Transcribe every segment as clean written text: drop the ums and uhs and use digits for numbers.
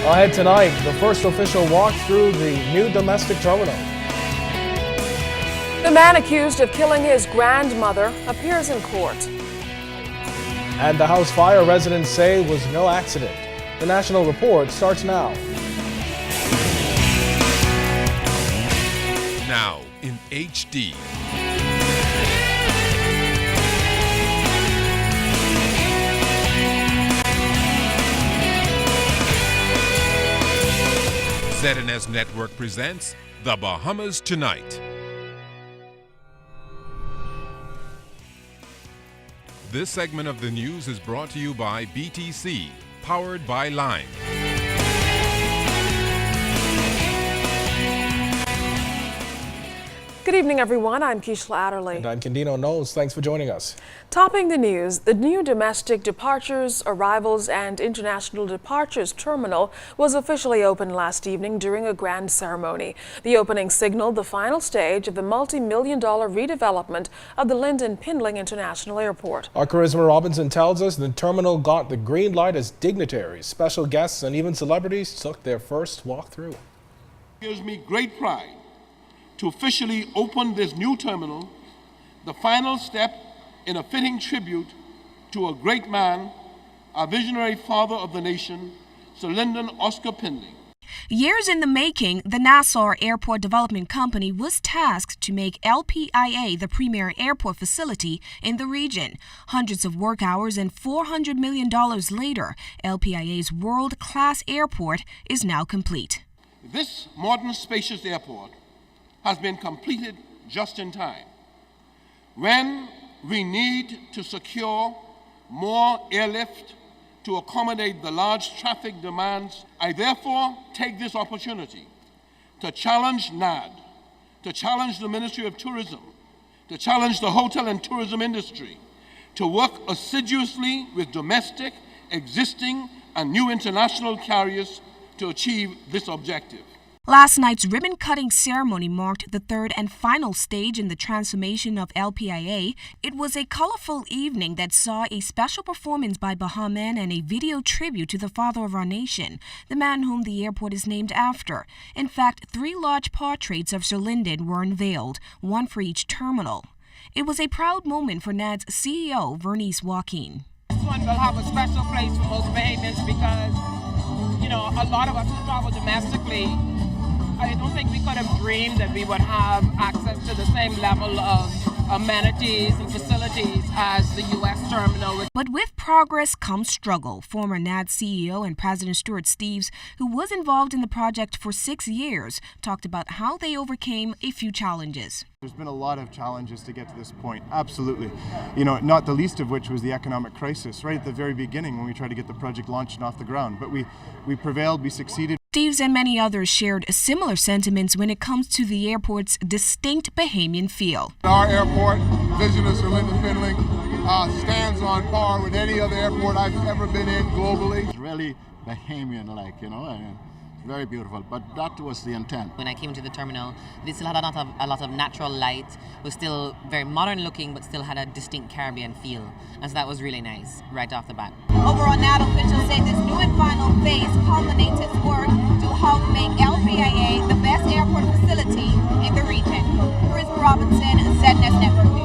Ahead tonight, the first official walk through the new domestic terminal. The man accused of killing his grandmother appears in court. And the house fire residents say was no accident. The National Report starts now. Now in HD. ZNS Network presents The Bahamas Tonight. This segment of the news is brought to you by BTC, powered by Lime. Good evening, everyone. I'm Keishla Adderley. And I'm Candino Knowles. Thanks for joining us. Topping the news, the new domestic departures, arrivals, and international departures terminal was officially opened last evening during a grand ceremony. The opening signaled the final stage of the multi-million-dollar redevelopment of the Lynden Pindling International Airport. Our Charisma Robinson tells us the terminal got the green light as dignitaries, special guests, and even celebrities took their first walk through. It gives me great pride to officially open this new terminal, the final step in a fitting tribute to a great man, a visionary father of the nation, Sir Lynden Oscar Pindling. Years in the making, the Nassau Airport Development Company was tasked to make LPIA the premier airport facility in the region. Hundreds of work hours and $400 million later, LPIA's world-class airport is now complete. This modern, spacious airport has been completed just in time. When we need to secure more airlift to accommodate the large traffic demands, I therefore take this opportunity to challenge NAD, to challenge the Ministry of Tourism, to challenge the hotel and tourism industry, to work assiduously with domestic, existing, and new international carriers to achieve this objective. Last night's ribbon-cutting ceremony marked the third and final stage in the transformation of LPIA. It was a colorful evening that saw a special performance by Bahaman and a video tribute to the father of our nation, the man whom the airport is named after. In fact, 3 large portraits of Sir Lynden were unveiled, one for each terminal. It was a proud moment for NAD's CEO, Vernice Joaquin. This one will have a special place for most Bahamians because, a lot of us who travel domestically, I don't think we could have dreamed that we would have access to the same level of amenities and facilities as the U.S. terminal. But with progress comes struggle. Former NAD CEO and President Stuart Steeves, who was involved in the project for 6 years, talked about how they overcame a few challenges. There's been a lot of challenges to get to this point, absolutely. Not the least of which was the economic crisis right at the very beginning when we tried to get the project launched and off the ground. But we prevailed, we succeeded. Steeves and many others shared similar sentiments when it comes to the airport's distinct Bahamian feel. Our airport, Vision of Sir Lynden Pindling, stands on par with any other airport I've ever been in globally. It's really Bahamian-like, very beautiful, but that was the intent. When I came to the terminal, they still had a lot of natural light, was still very modern looking, but still had a distinct Caribbean feel. And so that was really nice, right off the bat. Overall, NAD officials say this new and final phase culminates its work to help make LPIA the best airport facility in the region. Charisma Robinson, ZNS Network News.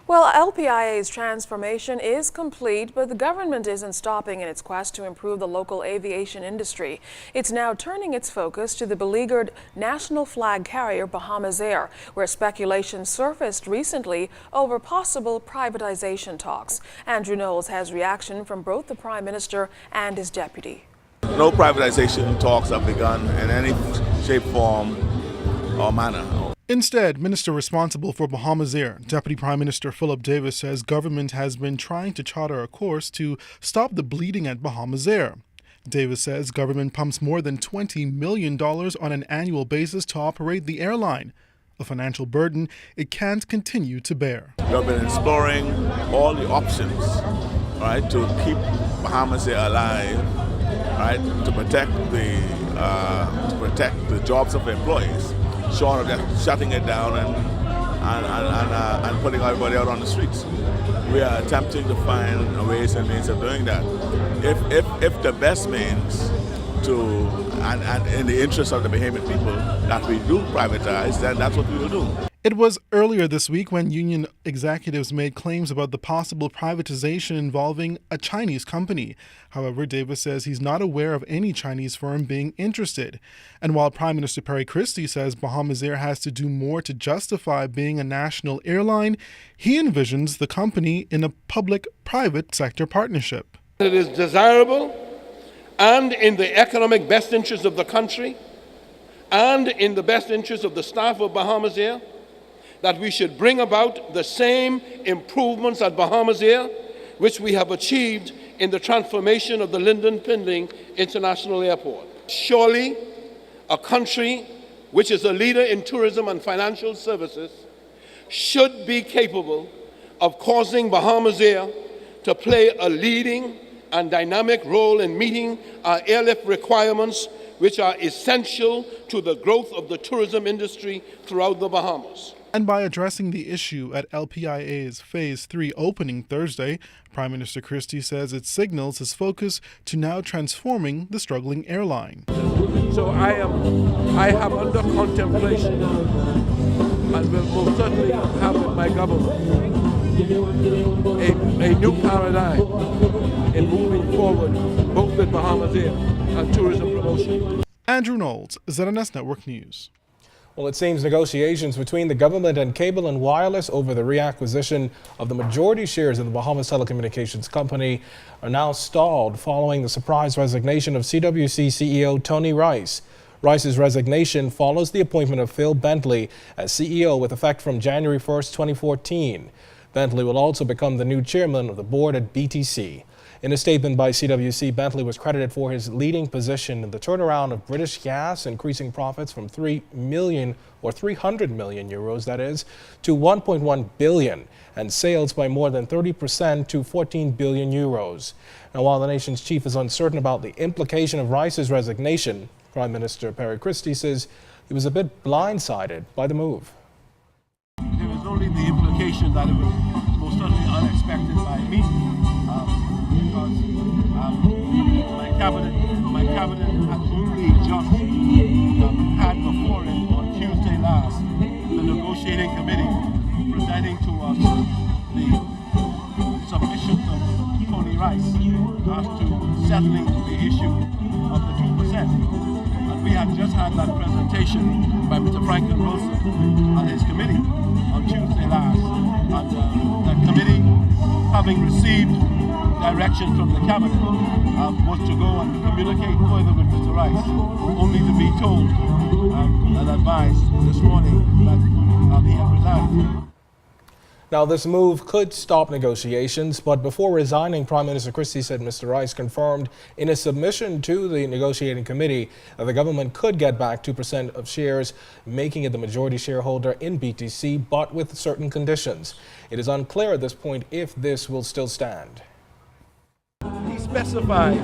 Well, LPIA's transformation is complete, but the government isn't stopping in its quest to improve the local aviation industry. It's now turning its focus to the beleaguered national flag carrier Bahamas Air, where speculation surfaced recently over possible privatization talks. Andrew Knowles has reaction from both the Prime Minister and his deputy. No privatization talks have begun in any shape, form, or manner. Instead, Minister responsible for Bahamas Air, Deputy Prime Minister Philip Davis, says government has been trying to charter a course to stop the bleeding at Bahamas Air. Davis says government pumps more than $20 million on an annual basis to operate the airline, a financial burden it can't continue to bear. We have been exploring all the options, right, to keep Bahamas Air alive, right, to protect the jobs of employees, short of just shutting it down and putting everybody out on the streets. We are attempting to find ways and means of doing that. If the best means and in the interest of the Bahamian people that we do privatize, then that's what we will do. It was earlier this week when union executives made claims about the possible privatization involving a Chinese company. However, Davis says he's not aware of any Chinese firm being interested. And while Prime Minister Perry Christie says Bahamas Air has to do more to justify being a national airline, he envisions the company in a public-private sector partnership. It is desirable and in the economic best interest of the country and in the best interest of the staff of Bahamas Air that we should bring about the same improvements at Bahamas Air which we have achieved in the transformation of the Lyndon Pindling International Airport. Surely, a country which is a leader in tourism and financial services should be capable of causing Bahamas Air to play a leading and dynamic role in meeting our airlift requirements, which are essential to the growth of the tourism industry throughout the Bahamas. And by addressing the issue at LPIA's Phase 3 opening Thursday, Prime Minister Christie says it signals his focus to now transforming the struggling airline. So I have under contemplation and will most certainly have with my government a new paradigm in moving forward both with Bahamas Air and tourism promotion. Andrew Knowles, ZNS Network News. Well, it seems negotiations between the government and Cable and Wireless over the reacquisition of the majority shares in the Bahamas Telecommunications Company are now stalled following the surprise resignation of CWC CEO Tony Rice. Rice's resignation follows the appointment of Phil Bentley as CEO with effect from January 1st, 2014. Bentley will also become the new chairman of the board at BTC. In a statement by CWC, Bentley was credited for his leading position in the turnaround of British Gas, increasing profits from 300 million euros, that is, to 1.1 billion, and sales by more than 30% to 14 billion euros. Now, while the nation's chief is uncertain about the implication of Rice's resignation, Prime Minister Perry Christie says he was a bit blindsided by the move. There was only the implication that it was most certainly unexpected by me. Because my cabinet had only just had before it on Tuesday last the negotiating committee presenting to us the submissions of Tony Rice as to settling the issue of the 2%. And we had just had that presentation by Mr. Franklin Wilson and his committee on Tuesday last. And that committee, having received direction from the cabinet, was to go and communicate further with Mr. Rice, only to be told and advised this morning that he had resigned. Now, this move could stop negotiations, but before resigning, Prime Minister Christie said Mr. Rice confirmed in a submission to the negotiating committee that the government could get back 2% of shares, making it the majority shareholder in BTC, but with certain conditions. It is unclear at this point if this will still stand. He specified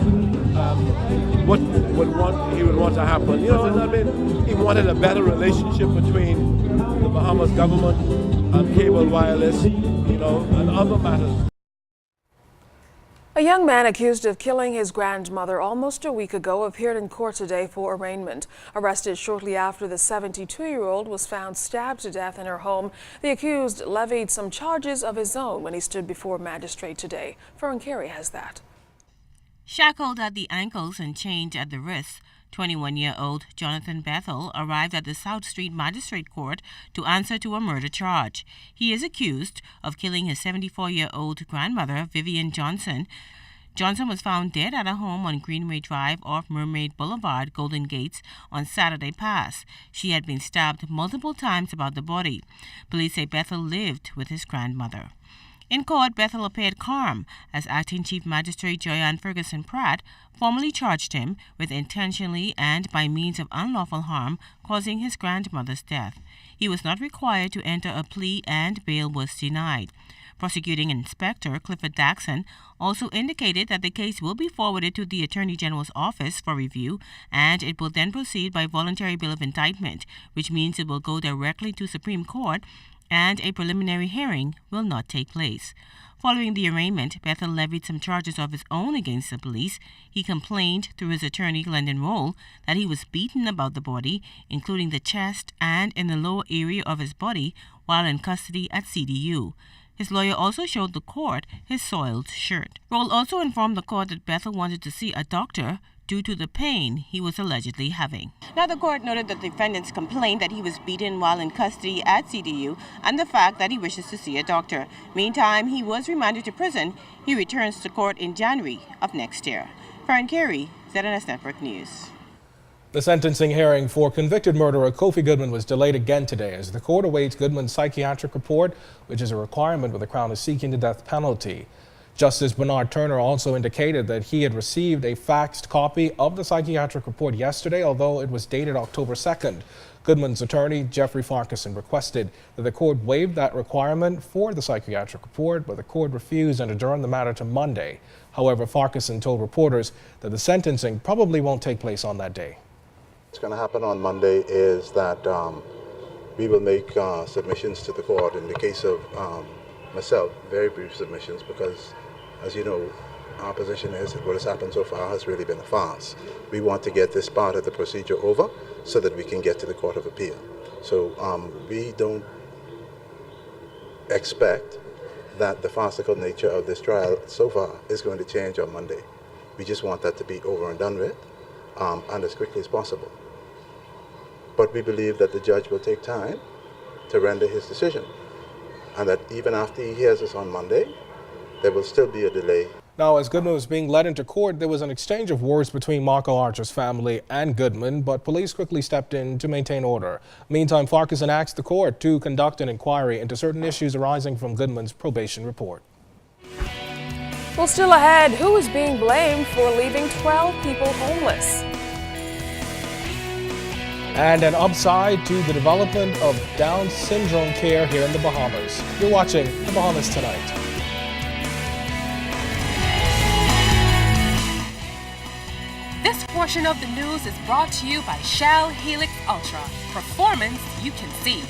what he would want to happen. You know, I mean, he wanted a better relationship between the Bahamas government and Cable Wireless, you know, and other matters. A young man accused of killing his grandmother almost a week ago appeared in court today for arraignment. Arrested shortly after the 72-year-old was found stabbed to death in her home, the accused levied some charges of his own when he stood before a magistrate today. Fern Carey has that. Shackled at the ankles and chained at the wrists, 21-year-old Jonathan Bethel arrived at the South Street Magistrate Court to answer to a murder charge. He is accused of killing his 74-year-old grandmother, Vivian Johnson. Johnson was found dead at a home on Greenway Drive off Mermaid Boulevard, Golden Gates, on Saturday past. She had been stabbed multiple times about the body. Police say Bethel lived with his grandmother. In court, Bethel appeared calm as Acting Chief Magistrate Joyanne Ferguson Pratt formally charged him with intentionally and by means of unlawful harm causing his grandmother's death. He was not required to enter a plea and bail was denied. Prosecuting Inspector Clifford Daxon also indicated that the case will be forwarded to the Attorney General's office for review and it will then proceed by voluntary bill of indictment, which means it will go directly to Supreme Court and a preliminary hearing will not take place. Following the arraignment, Bethel levied some charges of his own against the police. He complained through his attorney, Glendon Roll, that he was beaten about the body, including the chest and in the lower area of his body, while in custody at CDU. His lawyer also showed the court his soiled shirt. Roll also informed the court that Bethel wanted to see a doctor due to the pain he was allegedly having. Now, the court noted that the defendants complained that he was beaten while in custody at CDU and the fact that he wishes to see a doctor. Meantime, he was remanded to prison. He returns to court in January of next year. Fern Carey, ZNS Network News. The sentencing hearing for convicted murderer Kofi Goodman was delayed again today as the court awaits Goodman's psychiatric report, which is a requirement when the Crown is seeking the death penalty. Justice Bernard Turner also indicated that he had received a faxed copy of the psychiatric report yesterday, although it was dated October 2nd. Goodman's attorney, Jeffrey Farquharson, requested that the court waive that requirement for the psychiatric report, but the court refused and adjourned the matter to Monday. However, Farquharson told reporters that the sentencing probably won't take place on that day. What's going to happen on Monday is that we will make submissions to the court. In the case of myself, very brief submissions, because as you know, our position is that what has happened so far has really been a farce. We want to get this part of the procedure over so that we can get to the Court of Appeal. So we don't expect that the farcical nature of this trial so far is going to change on Monday. We just want that to be over and done with, and as quickly as possible. But we believe that the judge will take time to render his decision, and that even after he hears us on Monday, there will still be a delay. Now, as Goodman was being led into court, there was an exchange of words between Marco Archer's family and Goodman, but police quickly stepped in to maintain order. Meantime, Farquharson asked the court to conduct an inquiry into certain issues arising from Goodman's probation report. Well, still ahead, who is being blamed for leaving 12 people homeless? And an upside to the development of Down syndrome care here in the Bahamas. You're watching The Bahamas Tonight. This portion of the news is brought to you by Shell Helix Ultra. Performance you can see.